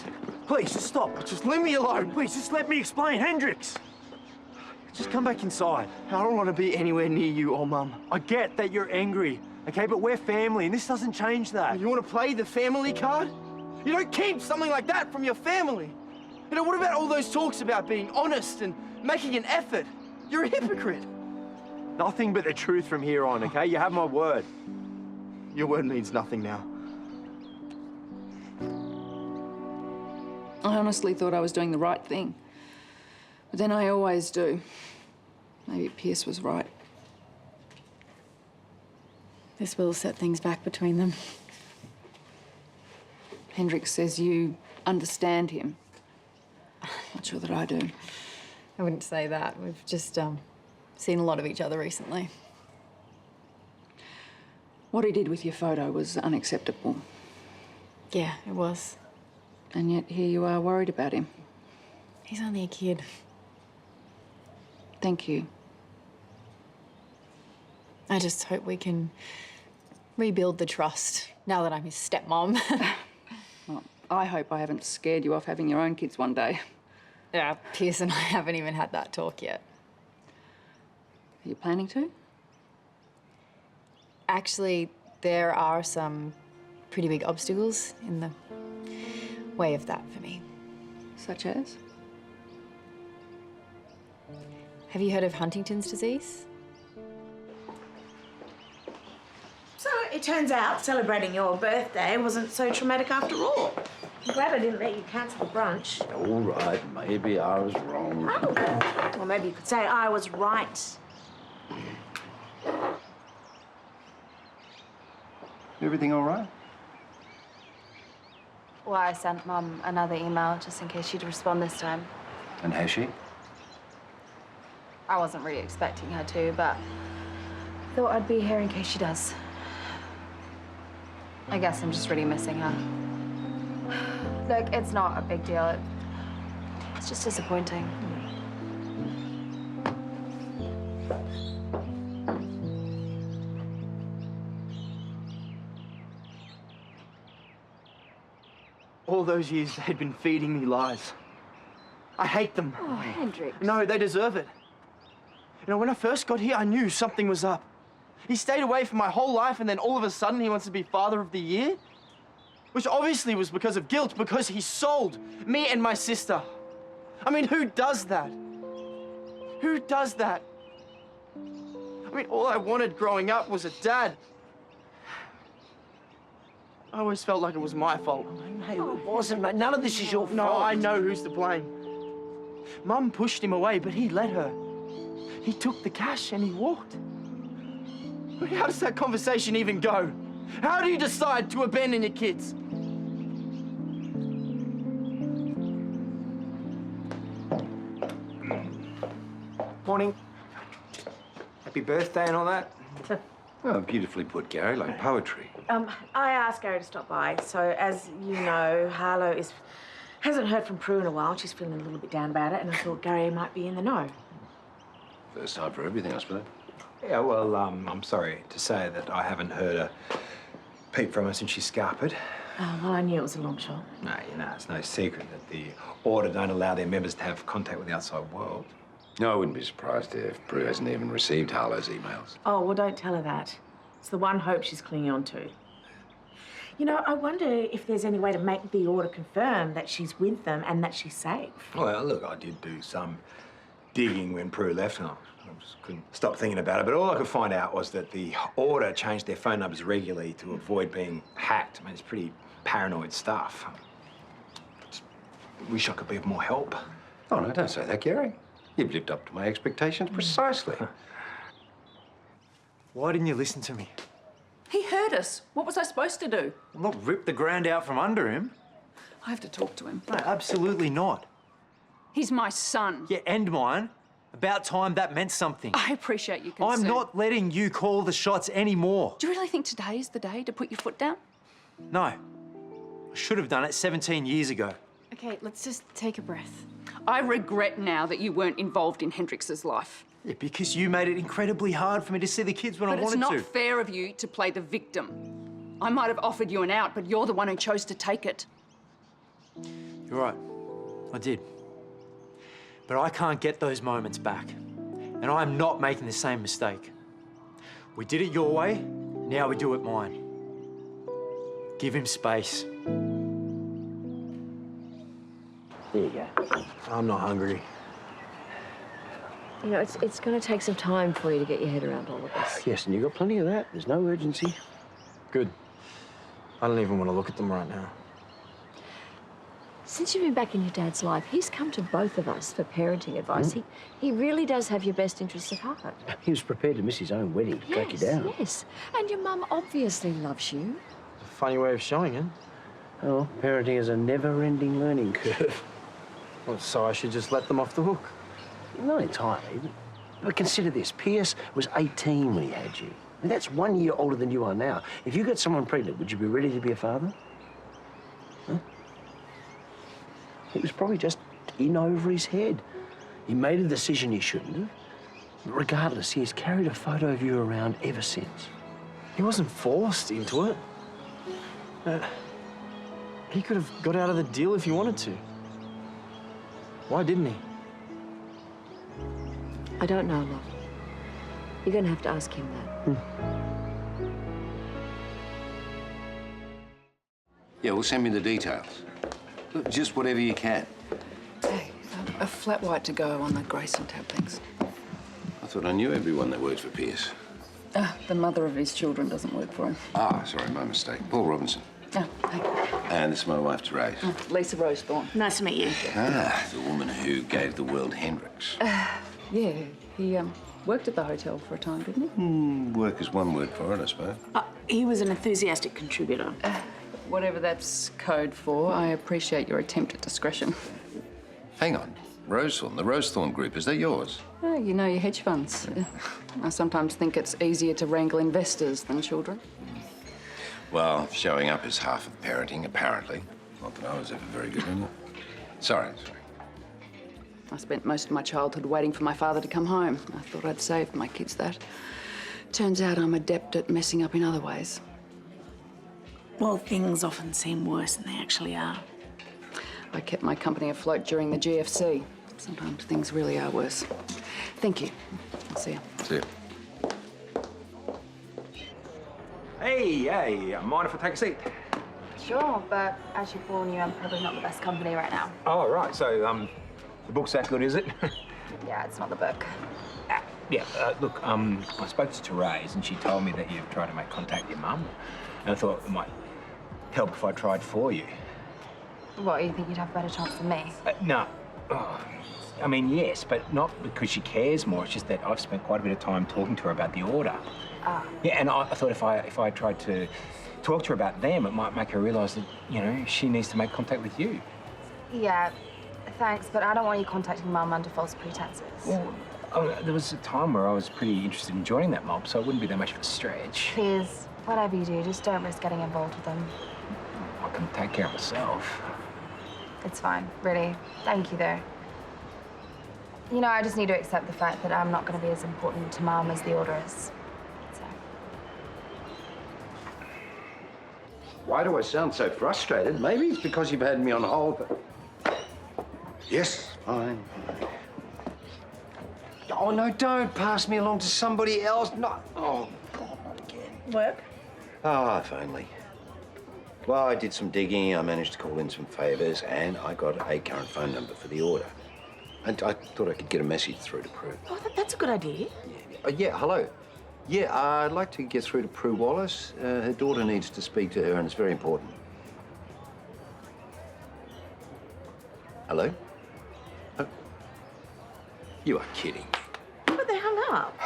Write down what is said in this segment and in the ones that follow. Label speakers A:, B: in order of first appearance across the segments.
A: Hendrix, please, just stop. Just leave me alone. Please, just let me explain. Hendrix! Just come back inside.
B: I don't want to be anywhere near you or Mum.
A: I get that you're angry, okay, but we're family, and this doesn't change that.
B: You want to play the family card? You don't keep something like that from your family. You know, what about all those talks about being honest and making an effort? You're a hypocrite.
A: Nothing but the truth from here on, okay? You have my word.
B: Your word means nothing now.
C: I honestly thought I was doing the right thing. But then I always do. Maybe Pierce was right.
D: This will set things back between them.
C: Hendrix says you understand him. Not sure that I do.
D: I wouldn't say that. We've just seen a lot of each other recently.
C: What he did with your photo was unacceptable.
D: Yeah, it was.
C: And yet here you are worried about him.
D: He's only a kid.
C: Thank you.
D: I just hope we can rebuild the trust now that I'm his stepmom.
C: Well, I hope I haven't scared you off having your own kids one day.
D: Yeah, Pierce and I haven't even had that talk yet.
C: Are you planning to?
D: Actually, there are some pretty big obstacles in the way of that for me.
C: Such as?
D: Have you heard of Huntington's disease?
E: So it turns out celebrating your birthday wasn't so traumatic after all. I'm glad I didn't let you cancel the brunch.
F: All right, maybe I was wrong.
E: Oh. Well, maybe you could say I was right.
F: Everything all right?
G: Well, I sent Mum another email just in case she'd respond this time.
F: And has she?
G: I wasn't really expecting her to, but thought I'd be here in case she does. I guess I'm just really missing her. Look, it's not a big deal. It's just disappointing.
B: All those years, they'd been feeding me lies. I hate them.
G: Oh, Hendrix.
B: No, they deserve it. You know, when I first got here, I knew something was up. He stayed away for my whole life, and then all of a sudden he wants to be Father of the Year? Which obviously was because of guilt, because he sold me and my sister. I mean, who does that? Who does that? I mean, all I wanted growing up was a dad. I always felt like it was my fault.
H: No, it wasn't, mate. None of this is your fault.
B: No, I know who's to blame. Mum pushed him away, but he let her. He took the cash and he walked. How does that conversation even go? How do you decide to abandon your kids?
H: Morning. Happy birthday and all that.
F: Oh, beautifully put, Gary, like poetry.
E: I asked Gary to stop by, so as you know, Harlow hasn't heard from Prue in a while. She's feeling a little bit down about it, and I thought Gary might be in the know.
F: First time for everything, I suppose.
H: Yeah, well, I'm sorry to say that I haven't heard a peep from her since she scarpered.
E: Oh, well, I knew it was a long shot.
H: No, you know, it's no secret that the Order don't allow their members to have contact with the outside world.
F: No, I wouldn't be surprised if Prue hasn't even received Harlow's emails.
E: Oh, well, don't tell her that. It's the one hope she's clinging on to. You know, I wonder if there's any way to make the Order confirm that she's with them and that she's safe.
H: Well, look, I did do some digging when Prue left, and I just couldn't stop thinking about it. But all I could find out was that the Order changed their phone numbers regularly to avoid being hacked. I mean, it's pretty paranoid stuff. Just wish I could be of more help.
F: Oh, no, don't say that, Gary. You've lived up to my expectations precisely.
A: Why didn't you listen to me?
C: He heard us. What was I supposed to do?
A: Not rip the ground out from under him.
C: I have to talk to him.
A: No, absolutely not.
C: He's my son.
A: Yeah, and mine. About time that meant something.
C: I appreciate your concern.
A: I'm not letting you call the shots anymore.
C: Do you really think today is the day to put your foot down?
A: No. I should have done it 17 years ago.
D: Okay, let's just take a breath.
C: I regret now that you weren't involved in Hendrix's life.
A: Yeah, because you made it incredibly hard for me to see the kids when I wanted to.
C: But it's not fair of you to play the victim. I might have offered you an out, but you're the one who chose to take it.
A: You're right. I did. But I can't get those moments back. And I'm not making the same mistake. We did it your way, now we do it mine. Give him space.
I: There you go.
B: I'm not hungry.
I: You know, it's going to take some time for you to get your head around all of this.
F: Yes, and you've got plenty of that. There's no urgency.
B: Good. I don't even want to look at them right now.
I: Since you've been back in your dad's life, he's come to both of us for parenting advice. He really does have your best interests at heart.
F: He was prepared to miss his own wedding to track you down.
I: Yes. And your mum obviously loves you.
B: A funny way of showing it.
F: Oh, parenting is a never-ending learning curve.
B: Well, so I should just let them off the hook.
F: Not entirely, but consider this. Pierce was 18 when he had you. I mean, that's 1 year older than you are now. If you got someone pregnant, would you be ready to be a father? Huh? It was probably just in over his head. He made a decision he shouldn't have. But regardless, he has carried a photo of you around ever since.
B: He wasn't forced into it. He could have got out of the deal if he wanted to. Why didn't he?
I: I don't know, love. You're going to have to ask him that.
J: Yeah, well, send me the details. Look, just whatever you can.
C: Hey, a flat white to go on the Grayson tab, thanks.
J: I thought I knew everyone that worked for Pierce.
C: The mother of his children doesn't work for him.
J: Ah, sorry, my mistake. Paul Robinson.
C: Oh, hey.
J: And this is my wife, Terese.
C: Lisa Rosethorn.
E: Nice to meet you.
J: Ah, the woman who gave the world Hendrix.
C: Yeah, he worked at the hotel for a time, didn't he?
J: Work is one word for it, I suppose.
E: He was an enthusiastic contributor.
C: Whatever that's code for, I appreciate your attempt at discretion.
J: Hang on. Rosethorn, the Rosethorn Group, is that yours?
C: Oh, you know your hedge funds. I sometimes think it's easier to wrangle investors than children.
J: Well, showing up is half of parenting, apparently. Not that I was ever very good in it. Sorry.
C: I spent most of my childhood waiting for my father to come home. I thought I'd saved my kids that. Turns out I'm adept at messing up in other ways.
E: Well, things often seem worse than they actually are.
C: I kept my company afloat during the GFC. Sometimes things really are worse. Thank you. I'll see you.
J: See you.
H: Hey, mind if I take a seat?
G: Sure, but I should warn you, I'm probably not the best company right now.
H: Oh, right. So, the book's that good, is it?
G: Yeah, it's not the book.
H: Look, I spoke to Terese and she told me that you've tried to make contact with your mum. And I thought it might help if I tried for you.
G: What, you think you'd have a better chance than me?
H: No. Oh, I mean, yes, but not because she cares more. It's just that I've spent quite a bit of time talking to her about the order. Yeah, and I thought if I tried to talk to her about them, it might make her realise that, you know, she needs to make contact with you.
G: Yeah, thanks, but I don't want you contacting Mum under false pretenses.
H: Well, there was a time where I was pretty interested in joining that mob, so it wouldn't be that much of a stretch.
G: Please, whatever you do, just don't risk getting involved with them.
H: I can take care of myself.
G: It's fine, really. Thank you, though. You know, I just need to accept the fact that I'm not going to be as important to Mum as the order is. So.
F: Why do I sound so frustrated? Maybe it's because you've had me on hold, but... Yes, fine. Oh, no, don't pass me along to somebody else. Not... Oh, God, not again.
E: Work?
F: Ah, if only. Well, I did some digging, I managed to call in some favours, and I got a current phone number for the order. And I thought I could get a message through to Prue.
E: Oh, that's a good idea.
F: Yeah, hello. Yeah, I'd like to get through to Prue Wallace. Her daughter needs to speak to her, and it's very important. Hello? Oh. You are kidding.
E: But they hung up.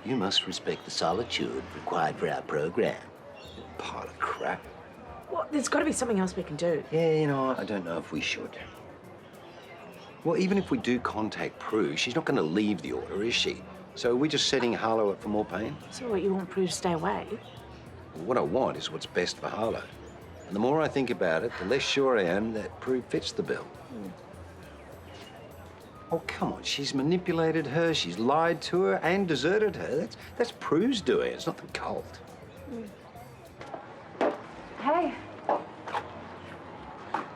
F: You must respect the solitude required for our program. Pile of crap.
E: Well, there's got to be something else we can do.
F: Yeah, you know, I don't know if we should. Well, even if we do contact Prue, she's not going to leave the order, is she? So are we just setting Harlow up for more pain?
E: So what, you want Prue to stay away?
F: Well, what I want is what's best for Harlow. And the more I think about it, the less sure I am that Prue fits the bill. Oh, come on. She's manipulated her, she's lied to her and deserted her. That's Prue's doing. It's not the cult.
G: Hey.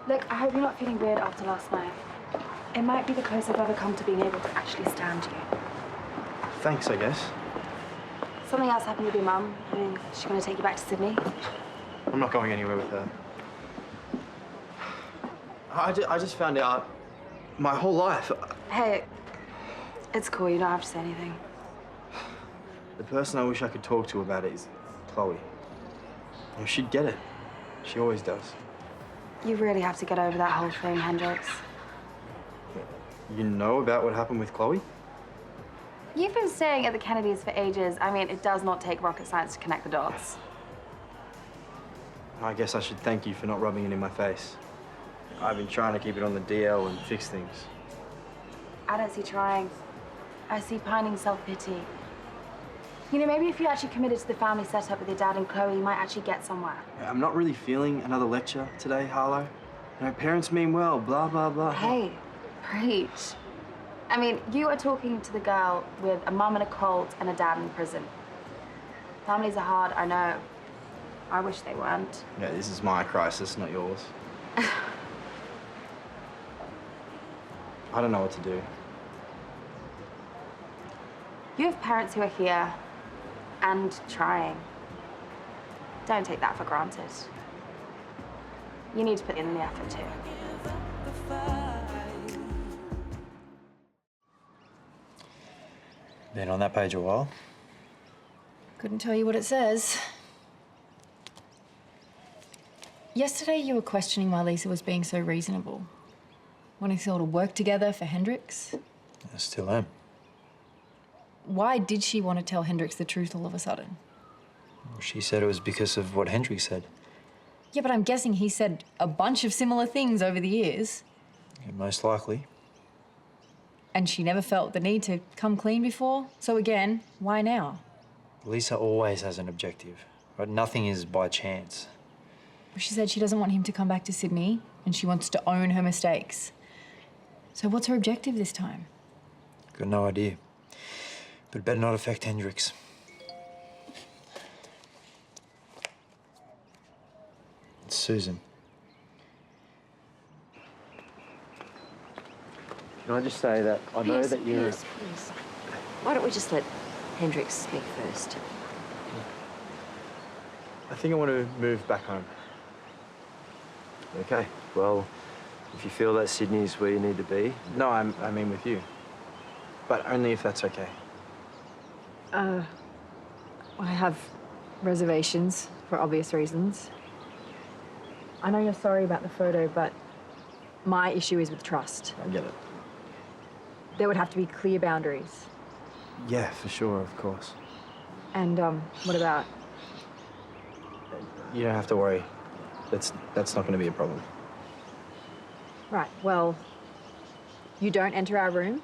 G: Look, I hope you're not feeling weird after last night. It might be the closest I've ever come to being able to actually stand you.
B: Thanks, I guess.
G: Something else happened with your mum. I mean, is she going to take you back to Sydney?
B: I'm not going anywhere with her. I just found out my whole life.
G: Hey, it's cool. You don't have to say anything.
B: The person I wish I could talk to about it is Chloe. You know, she'd get it. She always does.
G: You really have to get over that whole thing, Hendrix.
B: You know about what happened with Chloe?
G: You've been staying at the Kennedys for ages. I mean, it does not take rocket science to connect the dots.
B: I guess I should thank you for not rubbing it in my face. I've been trying to keep it on the DL and fix things.
G: I don't see trying. I see pining self-pity. You know, maybe if you actually committed to the family setup with your dad and Chloe, you might actually get somewhere.
B: I'm not really feeling another lecture today, Harlow. You know, parents mean well, blah, blah, blah.
G: Hey, preach. I mean, you are talking to the girl with a mum in a cult and a dad in prison. Families are hard, I know. I wish they weren't.
B: Yeah, this is my crisis, not yours. I don't know what to do.
G: You have parents who are here and trying. Don't take that for granted. You need to put in the effort too.
A: Been on that page a while.
D: Couldn't tell you what it says. Yesterday you were questioning why Lisa was being so reasonable. Wanting us all to work together for Hendrix.
A: I still am.
D: Why did she want to tell Hendrix the truth all of a sudden?
A: Well, she said it was because of what Hendrix said.
D: Yeah, but I'm guessing he said a bunch of similar things over the years.
A: Yeah, most likely.
D: And she never felt the need to come clean before. So again, why now?
A: Lisa always has an objective, right? Nothing is by chance.
D: She said she doesn't want him to come back to Sydney and she wants to own her mistakes. So what's her objective this time?
A: Got no idea. But it better not affect Hendrix. It's Susan.
F: Can I just say that I know
I: Yes,
F: that you're...
I: Yes, please. Why don't we just let Hendrix speak first?
B: I think I want to move back home.
F: Okay, well, if you feel that Sydney's where you need to be...
B: No, I mean with you. But only if that's okay.
D: I have reservations for obvious reasons. I know you're sorry about the photo, but my issue is with trust.
B: I get it.
D: There would have to be clear boundaries.
B: Yeah, for sure, of course.
D: And what about?
B: You don't have to worry. That's not going to be a problem.
D: Right, well, you don't enter our room,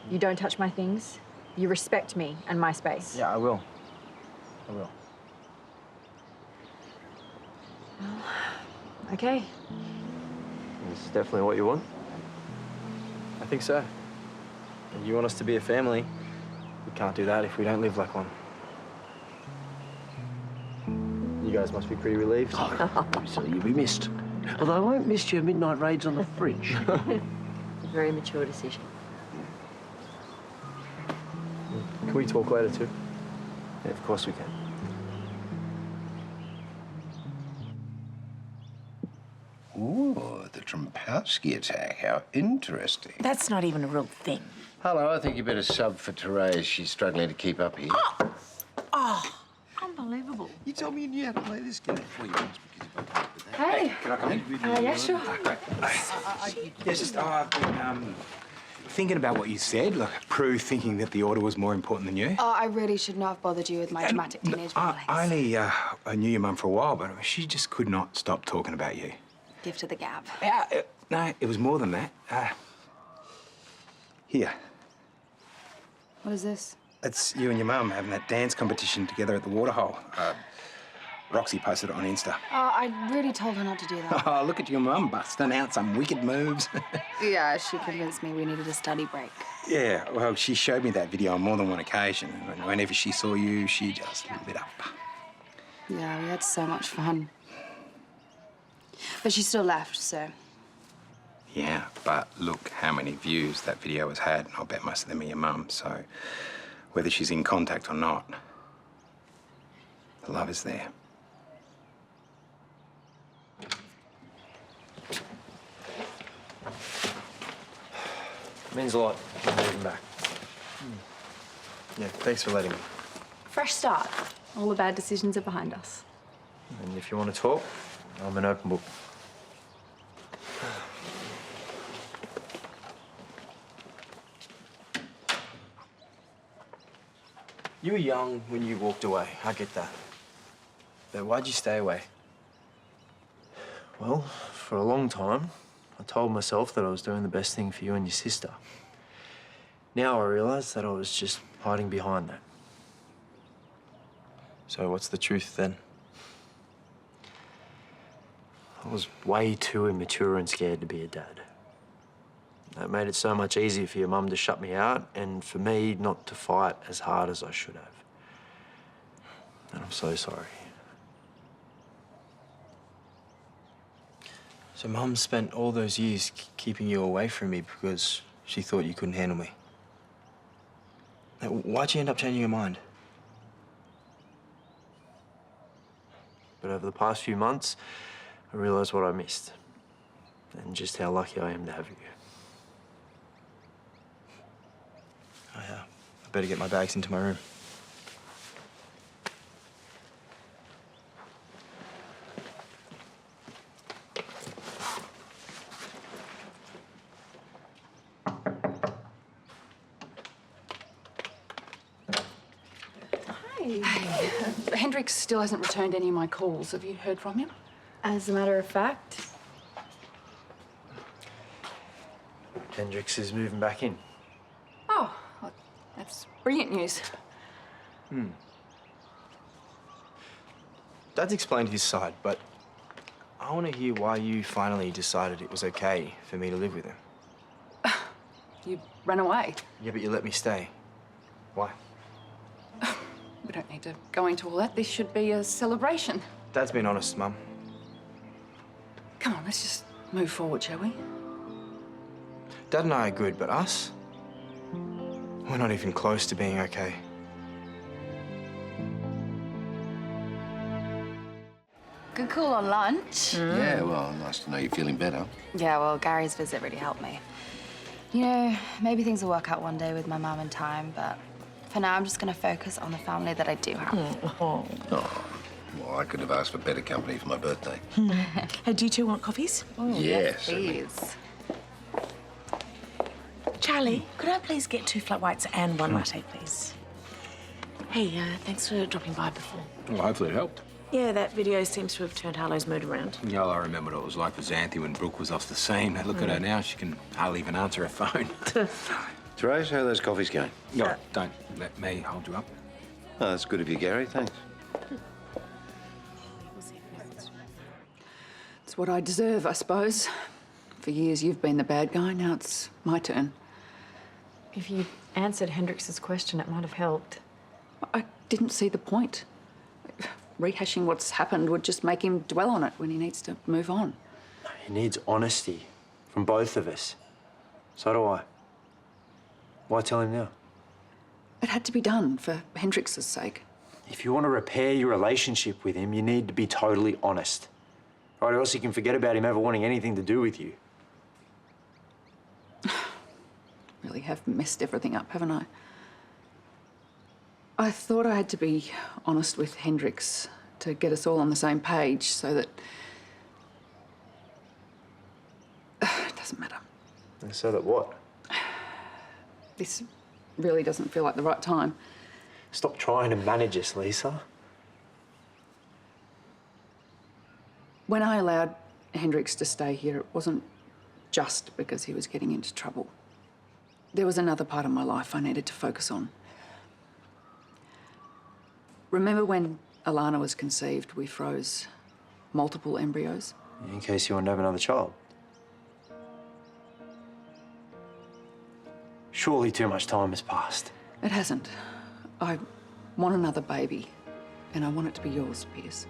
D: you don't touch my things, you respect me and my space.
B: Yeah, I will. I will.
D: Okay.
F: It's definitely what you want.
B: I think so. You want us to be a family. We can't do that if we don't live like one. You guys must be pretty relieved.
F: So you'll be missed. Although I won't miss your midnight raids on the fridge.
I: A very mature decision.
B: Can we talk later too?
F: Yeah, of course we can.
J: Ooh, the Trompowsky attack. How interesting.
E: That's not even a real thing.
J: Hello, I think you better sub for Terese. She's struggling to keep up here.
E: Oh, unbelievable.
J: You told me you knew how to play this game before you asked because
G: Hey.
J: Can I come in?
G: Yeah, sure.
H: Yes, just, I've been thinking about what you said. Look, Prue thinking that the order was more important than you.
G: Oh, I really should not have bothered you with my dramatic teenage feelings.
H: I only I knew your mum for a while, but she just could not stop talking about you.
G: Gift to the gab.
H: No, it was more than that. Here.
G: What is this?
H: It's you and your mum having that dance competition together at the waterhole. Roxy posted it on Insta.
G: Oh, I really told her not to do that.
H: Oh, look at your mum busting out some wicked moves.
G: Yeah, she convinced me we needed a study break.
H: Yeah, well, she showed me that video on more than one occasion. And whenever she saw you, she just lit up.
G: Yeah, we had so much fun. But she still left, so
H: Yeah, but look how many views that video has had. I'll bet most of them are your mum, so whether she's in contact or not, the love is there.
A: Means a lot. I'm moving back.
B: Yeah, thanks for letting me.
D: Fresh start. All the bad decisions are behind us.
A: And if you want to talk, I'm an open book.
B: You were young when you walked away. I get that. But why'd you stay away?
A: Well, for a long time, I told myself that I was doing the best thing for you and your sister. Now I realise that I was just hiding behind that.
B: So what's the truth then?
A: I was way too immature and scared to be a dad. That made it so much easier for your mum to shut me out and for me not to fight as hard as I should have. And I'm so sorry.
B: So Mum spent all those years keeping you away from me because she thought you couldn't handle me. Now, why'd you end up changing your mind?
A: But over the past few months, I realised what I missed and just how lucky I am to have you.
B: I better get my bags into my room.
C: Hendrix still hasn't returned any of my calls. Have you heard from him?
D: As a matter of fact,
A: Hendrix is moving back in.
C: Oh, well, that's brilliant news.
B: Dad's explained his side, but I want to hear why you finally decided it was okay for me to live with him.
C: You ran away.
B: Yeah, but you let me stay. Why?
C: We don't need to go into all that. This should be a celebration.
B: Dad's been honest, Mum.
C: Come on, let's just move forward, shall we?
B: Dad and I are good, but us? We're not even close to being okay.
G: Good call on lunch.
J: Yeah, well, nice to know you're feeling better.
G: Yeah, well, Gary's visit really helped me. You know, maybe things will work out one day with my mum in time, but for now, I'm just going to focus on the family that I do have.
J: Oh, well, I couldn't have asked for better company for my birthday.
E: Hey, do you two want coffees?
J: Yes.
G: Please.
E: Charlie, could I please get 2 flat whites and 1 latte, please? Hey, thanks for dropping by before.
H: Well, hopefully it helped.
E: Yeah, that video seems to have turned Harlow's mood around.
H: Yeah, I remember what it was like for Xanthi when Brooke was off the scene. Look at her now, she can hardly even answer her phone.
J: Terese, how are those coffees going?
H: No, don't let me hold you up.
J: Oh, that's good of you, Gary. Thanks.
C: It's what I deserve, I suppose. For years, you've been the bad guy. Now it's my turn.
D: if you'd answered Hendrix's question, it might have helped.
C: I didn't see the point. Rehashing what's happened would just make him dwell on it when he needs to move on.
A: He needs honesty from both of us. So do I. Why tell him now?
C: It had to be done for Hendrix's sake.
A: If you want to repair your relationship with him, you need to be totally honest. Right, or else you can forget about him ever wanting anything to do with you.
C: Really have messed everything up, haven't I? I thought I had to be honest with Hendrix to get us all on the same page so that... It doesn't matter.
A: And so that what?
C: This really doesn't feel like the right time.
A: Stop trying to manage us, Lisa.
C: When I allowed Hendrix to stay here, it wasn't just because he was getting into trouble. There was another part of my life I needed to focus on. Remember when Alana was conceived, we froze multiple embryos?
A: In case you want to have another child. Surely too much time has passed.
C: It hasn't. I want another baby, and I want it to be yours, Pierce.